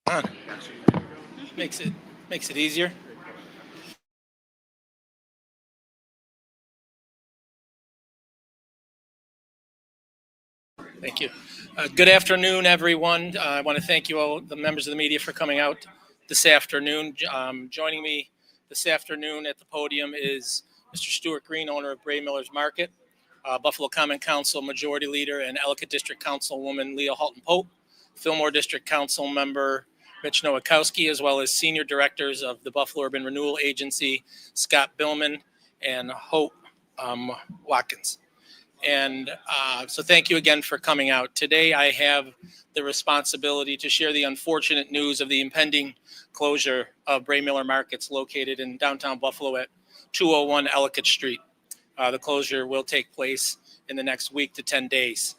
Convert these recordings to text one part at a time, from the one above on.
On. Makes it easier. Thank you. Good afternoon, everyone. I want to thank you all, the members of the media, for coming out this afternoon. Joining me this afternoon at the podium is Mr. Stuart Green, owner of Braymiller's Market, Buffalo Common Council Majority Leader and Ellicott District Councilwoman Leah Halton Pope, Fillmore District Council Member Mitch Nowakowski, as well as Senior Directors of the Buffalo Urban Renewal Agency, Scott Billman and Hope Watkins. And so thank you again for coming out. Today I have the responsibility to share the unfortunate news of the impending closure of Braymiller Markets located in downtown Buffalo at 201 Ellicott Street. The closure will take place in the next week to 10 days.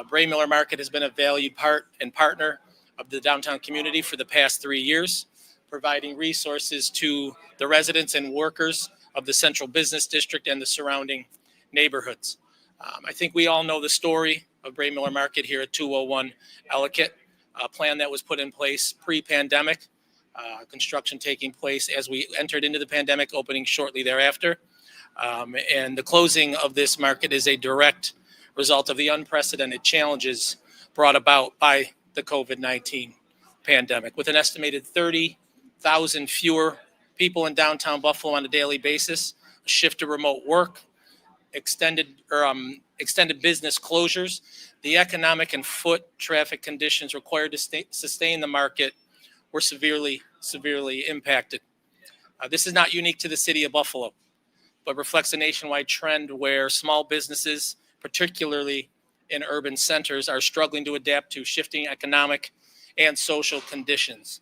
Braymiller Market has been a valued part and partner of the downtown community for the past 3 years, providing resources to the residents and workers of the Central Business District and the surrounding neighborhoods. I think we all know the story of Braymiller Market here at 201 Ellicott, a plan that was put in place pre-pandemic, construction taking place as we entered into the pandemic, opening shortly thereafter. And the closing of this market is a direct result of the unprecedented challenges brought about by the COVID-19 pandemic. With an estimated 30,000 fewer people in downtown Buffalo on a daily basis, a shift to remote work, extended business closures, the economic and foot traffic conditions required to sustain the market were severely impacted. This is not unique to the city of Buffalo, but reflects a nationwide trend where small businesses, particularly in urban centers, are struggling to adapt to shifting economic and social conditions.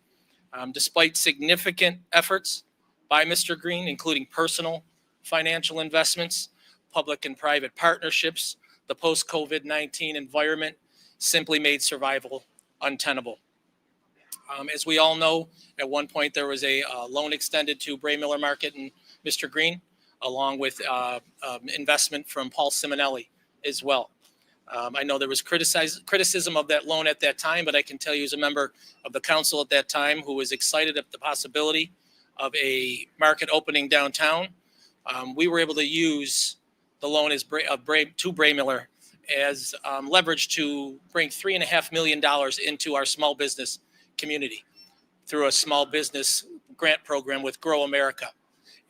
Despite significant efforts by Mr. Green, including personal financial investments, public and private partnerships, the post-COVID-19 environment simply made survival untenable. As we all know, at one point there was a loan extended to Braymiller Market and Mr. Green, along with investment from Paul Simonelli as well. I know there was criticism of that loan at that time, but I can tell you as a member of the council at that time who was excited at the possibility of a market opening downtown, we were able to use the loan to Braymiller as leverage to bring $3.5 million into our small business community through a small business grant program with Grow America.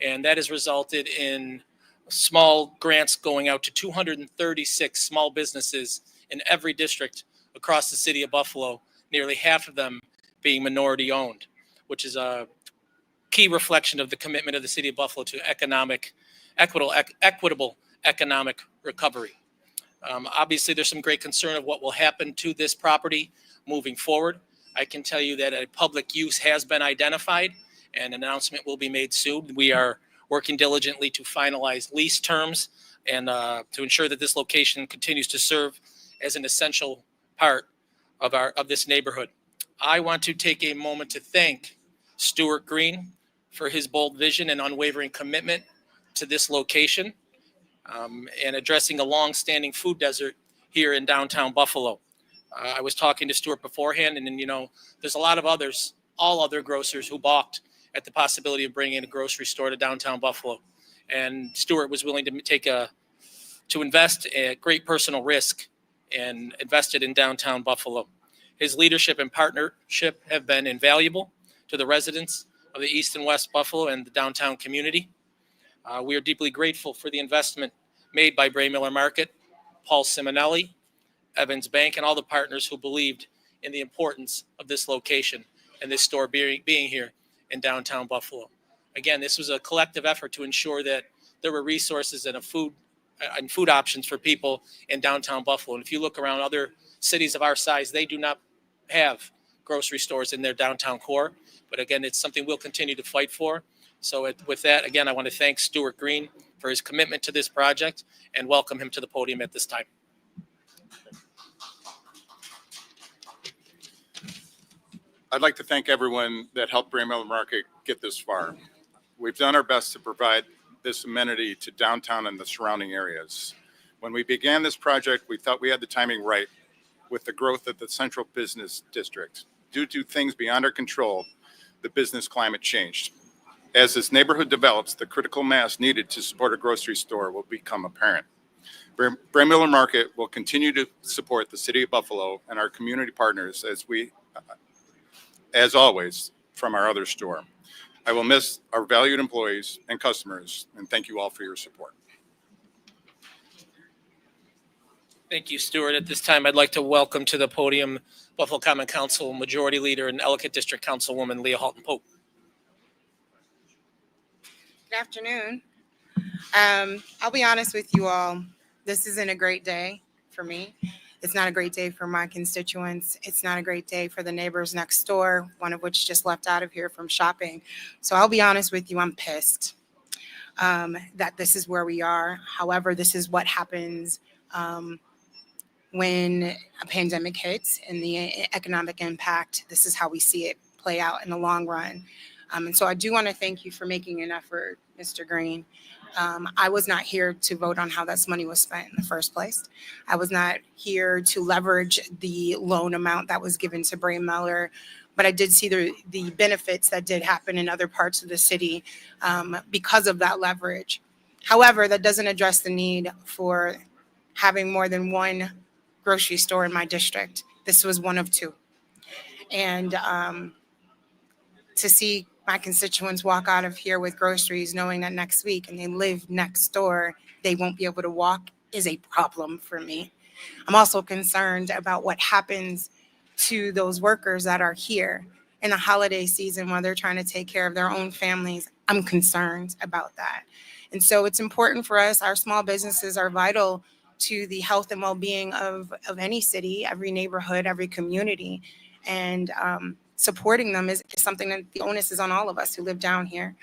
And that has resulted in small grants going out to 236 small businesses in every district across the city of Buffalo, nearly half of them being minority owned, which is a key reflection of the commitment of the city of Buffalo to equitable economic recovery. Obviously, there's some great concern of what will happen to this property moving forward. I can tell you that a public use has been identified and an announcement will be made soon. We are working diligently to finalize lease terms and to ensure that this location continues to serve as an essential part of this neighborhood. I want to take a moment to thank Stuart Green for his bold vision and unwavering commitment to this location and addressing a long-standing food desert here in downtown Buffalo. I was talking to Stuart beforehand, and there's a lot of all other grocers who balked at the possibility of bringing a grocery store to downtown Buffalo. And Stuart was willing to invest at great personal risk and invested in downtown Buffalo. His leadership and partnership have been invaluable to the residents of the East and West Buffalo and the downtown community. We are deeply grateful for the investment made by Braymiller Market, Paul Simonelli, Evans Bank, and all the partners who believed in the importance of this location and this store being here in downtown Buffalo. Again, this was a collective effort to ensure that there were resources and food options for people in downtown Buffalo. And if you look around other cities of our size, they do not have grocery stores in their downtown core. But again, it's something we'll continue to fight for. So with that, again, I want to thank Stuart Green for his commitment to this project and welcome him to the podium at this time. I'd like to thank everyone that helped Braymiller Market get this far. We've done our best to provide this amenity to downtown and the surrounding areas. When we began this project, we thought we had the timing right with the growth of the Central Business District. due to things beyond our control, the business climate changed. As this neighborhood develops, the critical mass needed to support a grocery store will become apparent. Braymiller Market will continue to support the city of Buffalo and our community partners as always, from our other store. I will miss our valued employees and customers, and thank you all for your support. Thank you, Stuart. At this time, I'd like to welcome to the podium Buffalo Common Council Majority Leader and Ellicott District Councilwoman Leah Halton Pope. Good afternoon. I'll be honest with you all. This isn't a great day for me. It's not a great day for my constituents. It's not a great day for the neighbors next door, one of which just left out of here from shopping. So I'll be honest with you, I'm pissed that this is where we are. However, this is what happens when a pandemic hits and the economic impact. This is how we see it play out in the long run. And so I do want to thank you for making an effort, Mr. Green. I was not here to vote on how that money was spent in the first place. I was not here to leverage the loan amount that was given to Braymiller, but I did see the benefits that did happen in other parts of the city because of that leverage. However, that doesn't address the need for having more than one grocery store in my district. This was one of two. And to see my constituents walk out of here with groceries knowing that next week and they live next door, they won't be able to walk is a problem for me. I'm also concerned about what happens to those workers that are here in the holiday season while they're trying to take care of their own families. I'm concerned about that. And so it's important for us. Our small businesses are vital to the health and well-being of any city, every neighborhood, every community. And supporting them is something that the onus is on all of us who live down here.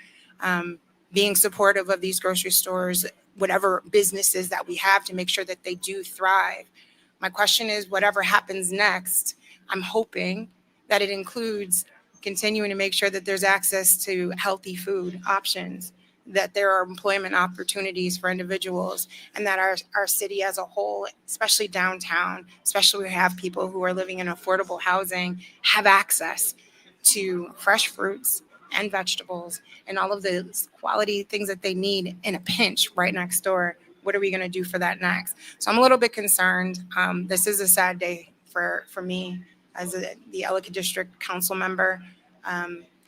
Being supportive of these grocery stores, whatever businesses that we have, to make sure that they do thrive. My question is, whatever happens next, I'm hoping that it includes continuing to make sure that there's access to healthy food options, that there are employment opportunities for individuals, and that our city as a whole, especially downtown, especially we have people who are living in affordable housing, have access to fresh fruits and vegetables and all of the quality things that they need in a pinch right next door. What are we going to do for that next? So I'm a little bit concerned. This is a sad day for me as the Ellicott District Council member.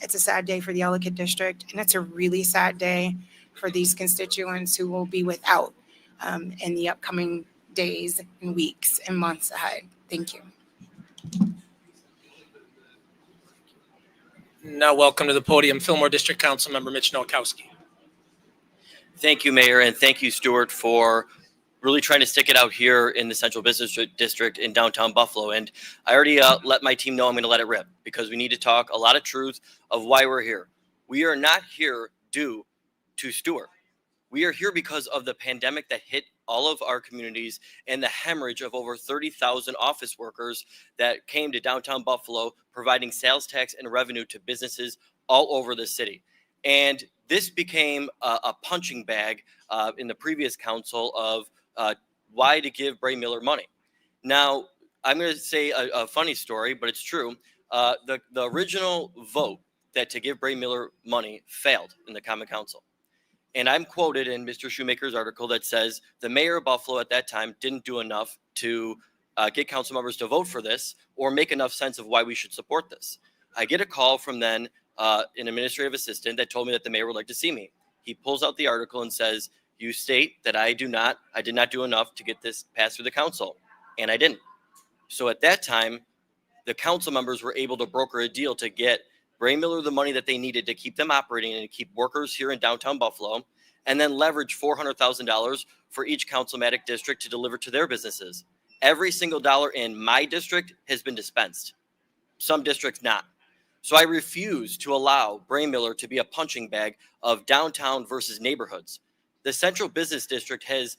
It's a sad day for the Ellicott District, and it's a really sad day for these constituents who will be without in the upcoming days and weeks and months ahead. Thank you. Now welcome to the podium Fillmore District Council Member Mitch Nowakowski. Thank you, Mayor, and thank you, Stuart, for really trying to stick it out here in the Central Business District in downtown Buffalo. And I already let my team know I'm going to let it rip, because we need to talk a lot of truth of why we're here. We are not here due to Stuart. We are here because of the pandemic that hit all of our communities and the hemorrhage of over 30,000 office workers that came to downtown Buffalo, providing sales tax and revenue to businesses all over the city. And this became a punching bag in the previous council of why to give Braymiller money. Now, I'm going to say a funny story, but it's true. The original vote that to give Braymiller money failed in the Common Council. And I'm quoted in Mr. Shoemaker's article that says the mayor of Buffalo at that time didn't do enough to get council members to vote for this or make enough sense of why we should support this. I get a call from then an administrative assistant that told me that the mayor would like to see me. He pulls out the article and says, "You state that I did not do enough to get this passed through the council." And I didn't. So at that time, the council members were able to broker a deal to get Braymiller the money that they needed to keep them operating and to keep workers here in downtown Buffalo, and then leverage $400,000 for each councilmatic district to deliver to their businesses. Every single dollar in my district has been dispensed. Some districts not. So I refuse to allow Braymiller to be a punching bag of downtown versus neighborhoods. The Central Business District has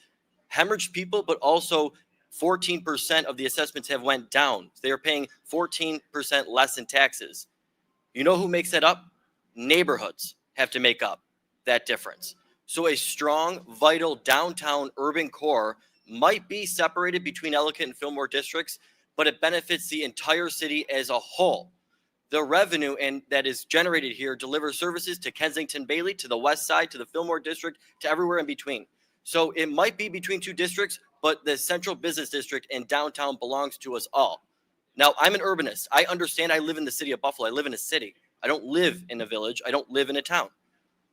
hemorrhaged people, but also 14% of the assessments have went down. They are paying 14% less in taxes. You know who makes that up? Neighborhoods have to make up that difference. So a strong, vital downtown urban core might be separated between Ellicott and Fillmore districts, but it benefits the entire city as a whole. the revenue and that is generated here delivers services to Kensington Bailey, to the west side, to the Fillmore district, to everywhere in between. So it might be between two districts, but the central business district and downtown belongs to us all. Now, I'm an urbanist. I understand I live in the city of Buffalo. I live in a city. I don't live in a village. I don't live in a town.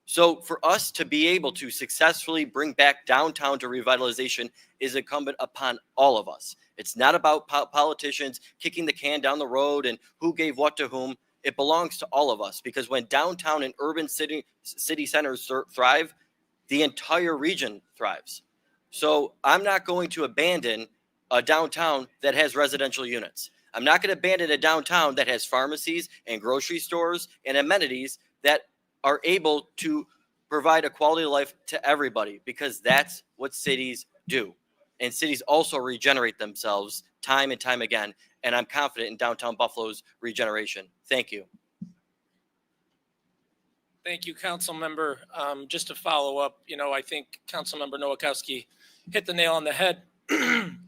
So for us to be able to successfully bring back downtown to revitalization is incumbent upon all of us. It's not about politicians kicking the can down the road and who gave what to whom. It belongs to all of us, because when downtown and urban city centers thrive, the entire region thrives. So I'm not going to abandon a downtown that has residential units. I'm not going to abandon a downtown that has pharmacies and grocery stores and amenities that are able to provide a quality of life to everybody, because that's what cities do. And cities also regenerate themselves time and time again. And I'm confident in downtown Buffalo's regeneration. Thank you. Thank you, Council Member. Just to follow up, I think Council Member Nowakowski hit the nail on the head.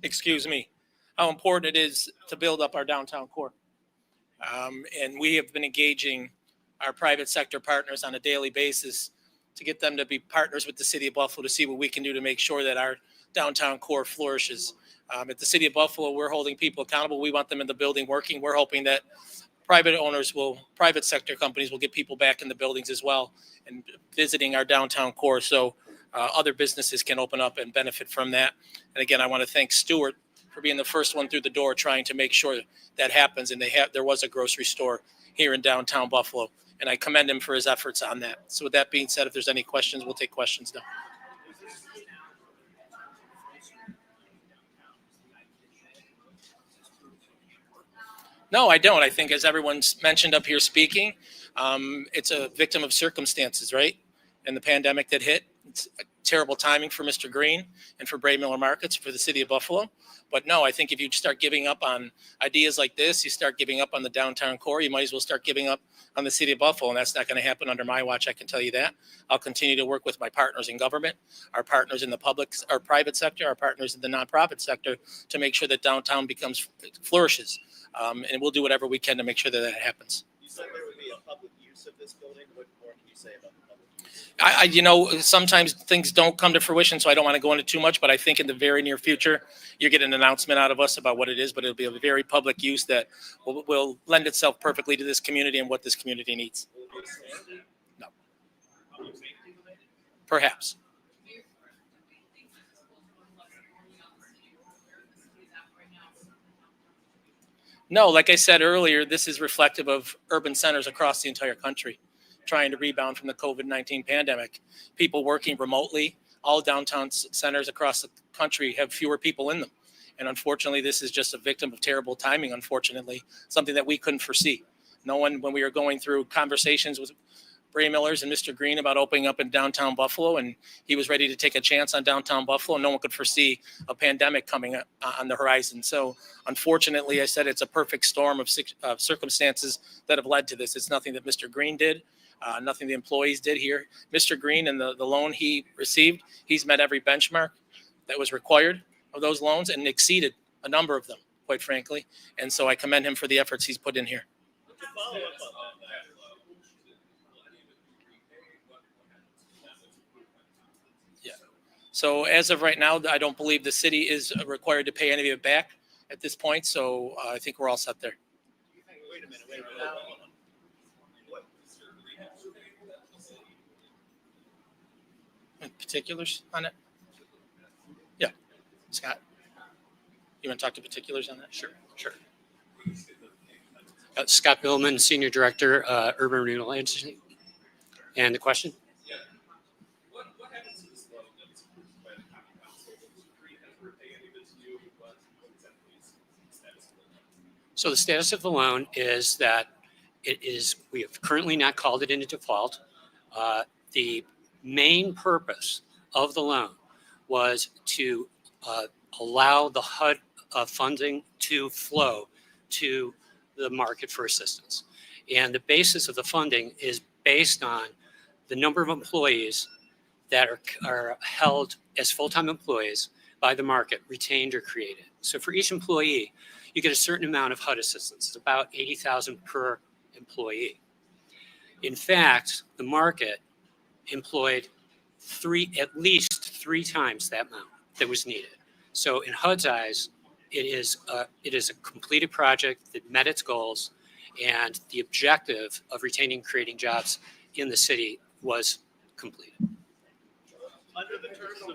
Excuse me. How important it is to build up our downtown core. And we have been engaging our private sector partners on a daily basis to get them to be partners with the city of Buffalo to see what we can do to make sure that our downtown core flourishes. At the city of Buffalo, we're holding people accountable. We want them in the building working. We're hoping that private sector companies will get people back in the buildings as well and visiting our downtown core, so other businesses can open up and benefit from that. And again, I want to thank Stuart for being the first one through the door trying to make sure that happens. And there was a grocery store here in downtown Buffalo, and I commend him for his efforts on that. So with that being said, if there's any questions, we'll take questions now. No, I don't. I think, as everyone's mentioned up here speaking, it's a victim of circumstances, right? And the pandemic that hit, it's a terrible timing for Mr. Green and for Braymiller Markets, for the city of Buffalo. But no, I think if you start giving up on ideas like this, you start giving up on the downtown core, you might as well start giving up on the city of Buffalo. And that's not going to happen under my watch, I can tell you that. I'll continue to work with my partners in government, our partners in the private sector, our partners in the nonprofit sector, to make sure that downtown flourishes. And we'll do whatever we can to make sure that that happens. You said there would be a public use of this building. What more can you say about the public use? Sometimes things don't come to fruition, so I don't want to go into too much, but I think in the very near future, you'll get an announcement out of us about what it is, but it'll be a very public use that will lend itself perfectly to this community and what this community needs. Will it be expanded? No. Public safety related? Perhaps. No, like I said earlier, this is reflective of urban centers across the entire country trying to rebound from the COVID-19 pandemic. People working remotely, all downtown centers across the country have fewer people in them. And unfortunately, this is just a victim of terrible timing, unfortunately, something that we couldn't foresee. No one, when we were going through conversations with Braymillers and Mr. Green about opening up in downtown Buffalo, and he was ready to take a chance on downtown Buffalo, no one could foresee a pandemic coming on the horizon. So unfortunately, I said it's a perfect storm of circumstances that have led to this. It's nothing that Mr. Green did, nothing the employees did here. Mr. Green and the loan he received, he's met every benchmark that was required of those loans and exceeded a number of them, quite frankly. And so I commend him for the efforts he's put in here. To follow up on that, So as of right now, I don't believe the city is required to pay any of it back at this point. So I think we're all set there. wait a minute. Particulars on it? Yeah. Scott, you want to talk to particulars on that? Sure. Scott Billman, Senior Director, Urban Renewal Agency. And the question? What happens to this loan that was approved by the common council? Does the Green have to repay any of it to you? What is that status of the loan? So the status of the loan is that we have currently not called it into default. The main purpose of the loan was to allow the HUD funding to flow to the market for assistance. And the basis of the funding is based on the number of employees that are held as full-time employees by the market, retained or created. So for each employee, you get a certain amount of HUD assistance. It's about $80,000 per employee. In fact, the market employed at least three times that amount that was needed. So in HUD's eyes, it is a completed project that met its goals, and the objective of retaining and creating jobs in the city was completed. Under the terms of the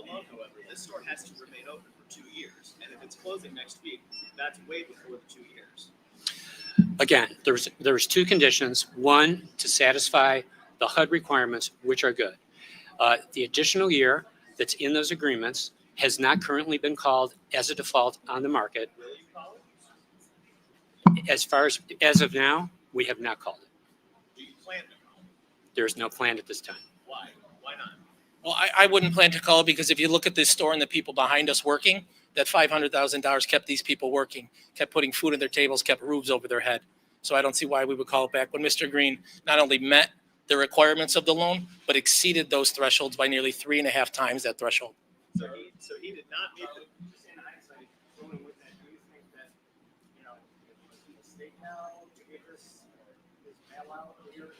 loan, however, this store has to remain open for 2 years, and if it's closing next week, that's way before the 2 years. Again, there's two conditions. One, to satisfy the HUD requirements, which are good. The additional year that's in those agreements has not currently been called as a default on the market. Will you call it? As of now, we have not called it. Do you plan to call it? There's no plan at this time. Why? Why not? Well, I wouldn't plan to call it because if you look at this store and the people behind us working, that $500,000 kept these people working, kept putting food on their tables, kept roofs over their head. So I don't see why we would call it back when Mr. Green not only met the requirements of the loan, but exceeded those thresholds by nearly 3.5 times that threshold. So he did not meet the. In hindsight, going with that, do you think that, it was a mistake now to give this bailout a year ago?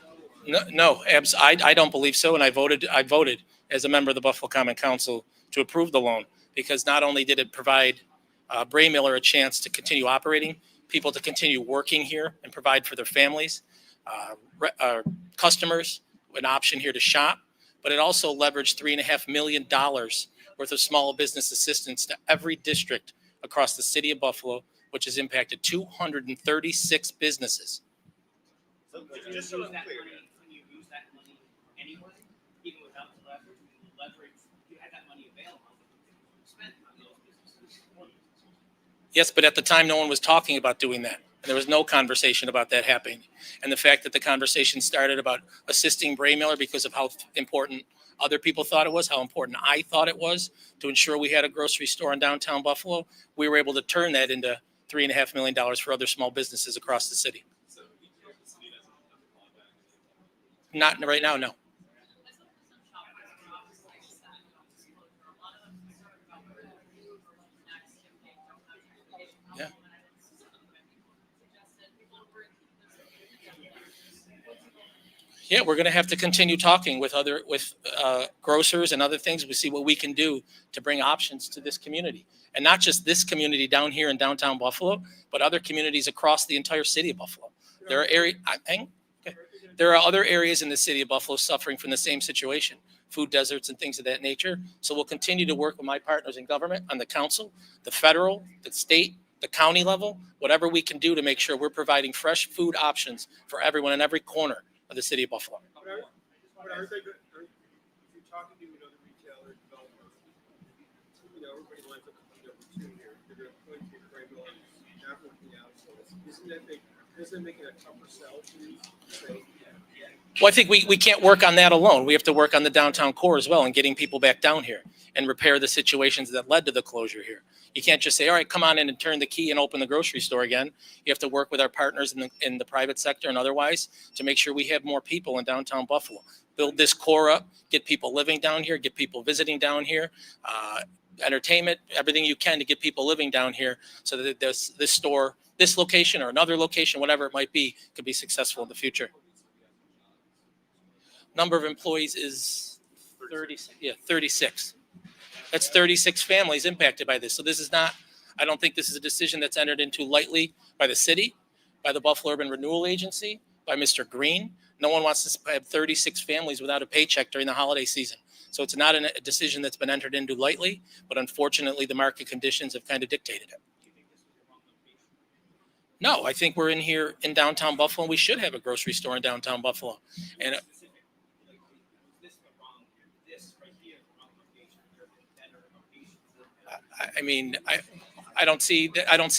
No, I don't believe so, and I voted as a member of the Buffalo Common Council to approve the loan because not only did it provide Braymiller a chance to continue operating, people to continue working here and provide for their families, customers an option here to shop, but it also leveraged $3.5 million worth of small business assistance to every district across the city of Buffalo, which has impacted 236 businesses. So just so I'm clear, Can you use that money anyway, even without the leverage? You had that money available, spent on those businesses. Yes, but at the time, no one was talking about doing that. And there was no conversation about that happening. And the fact that the conversation started about assisting Braymiller because of how important other people thought it was, how important I thought it was to ensure we had a grocery store in downtown Buffalo, we were able to turn that into $3.5 million for other small businesses across the city. so he told the city doesn't have to call back. Not right now, no. Yeah. Yeah, we're going to have to continue talking with grocers and other things. We see what we can do to bring options to this community, and not just this community down here in downtown Buffalo, but other communities across the entire city of Buffalo. There are other areas in the city of Buffalo suffering from the same situation, food deserts and things of that nature. So we'll continue to work with my partners in government, on the council, the federal, the state, the county level, whatever we can do to make sure we're providing fresh food options for everyone in every corner of the city of Buffalo. But are they good? If you're talking to another retailer, developer, everybody lines up to put number 2 here. They're going to Braymiller, not working out. So doesn't it make it a tougher sell to say, Well, I think we can't work on that alone. We have to work on the downtown core as well and getting people back down here and repair the situations that led to the closure here. You can't just say, all right, come on in and turn the key and open the grocery store again. You have to work with our partners in the private sector and otherwise to make sure we have more people in downtown Buffalo. Build this core up, get people living down here, get people visiting down here, entertainment, everything you can to get people living down here so that this store, this location or another location, whatever it might be, could be successful in the future. Number of employees is 36. That's 36 families impacted by this. So this is not, I don't think this is a decision that's entered into lightly by the city, by the Buffalo Urban Renewal Agency, by Mr. Green. No one wants to have 36 families without a paycheck during the holiday season. So it's not a decision that's been entered into lightly, but unfortunately the market conditions have kind of dictated it. No, I think we're in here in downtown Buffalo and we should have a grocery store in downtown Buffalo. And I mean, I don't see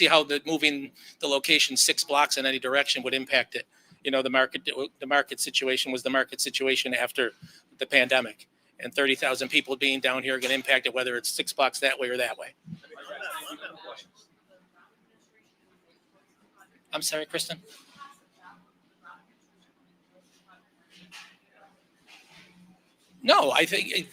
how moving the location 6 blocks in any direction would impact it. The market situation was the market situation after the pandemic, and 30,000 people being down here are going to impact it, whether it's 6 blocks that way or that way. I'm sorry, Kristen. No, I think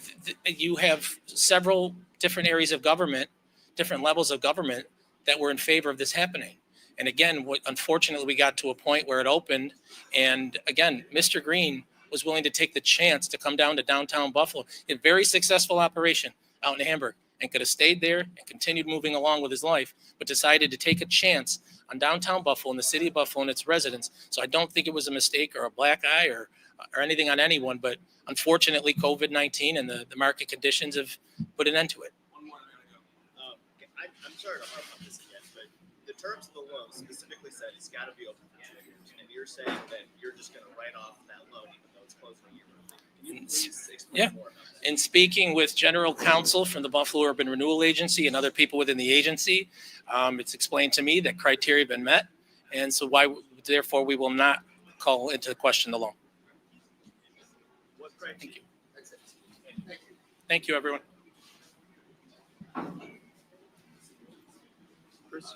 you have several different areas of government, different levels of government that were in favor of this happening. And again, unfortunately, we got to a point where it opened. And again, Mr. Green was willing to take the chance to come down to downtown Buffalo. A very successful operation out in Hamburg, and could have stayed there and continued moving along with his life, but decided to take a chance on downtown Buffalo and the city of Buffalo and its residents. So I don't think it was a mistake or a black eye or anything on anyone, but unfortunately, COVID-19 and the market conditions have put an end to it. One more minute ago. I'm sorry to harp on this again, but the terms of the loan specifically said it's got to be open for 2 years, and you're saying that you're just going to write off that loan even though it's closed in a year. Can you please explain Yeah. more about that? In speaking with general counsel from the Buffalo Urban Renewal Agency and other people within the agency, it's explained to me that criteria have been met, and so therefore, we will not call into question the loan. What criteria? Thank you. That's it. Thank you, everyone. Chris,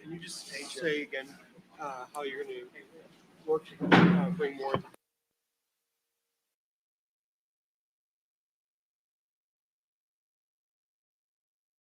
can you just say again how you're going to work to bring more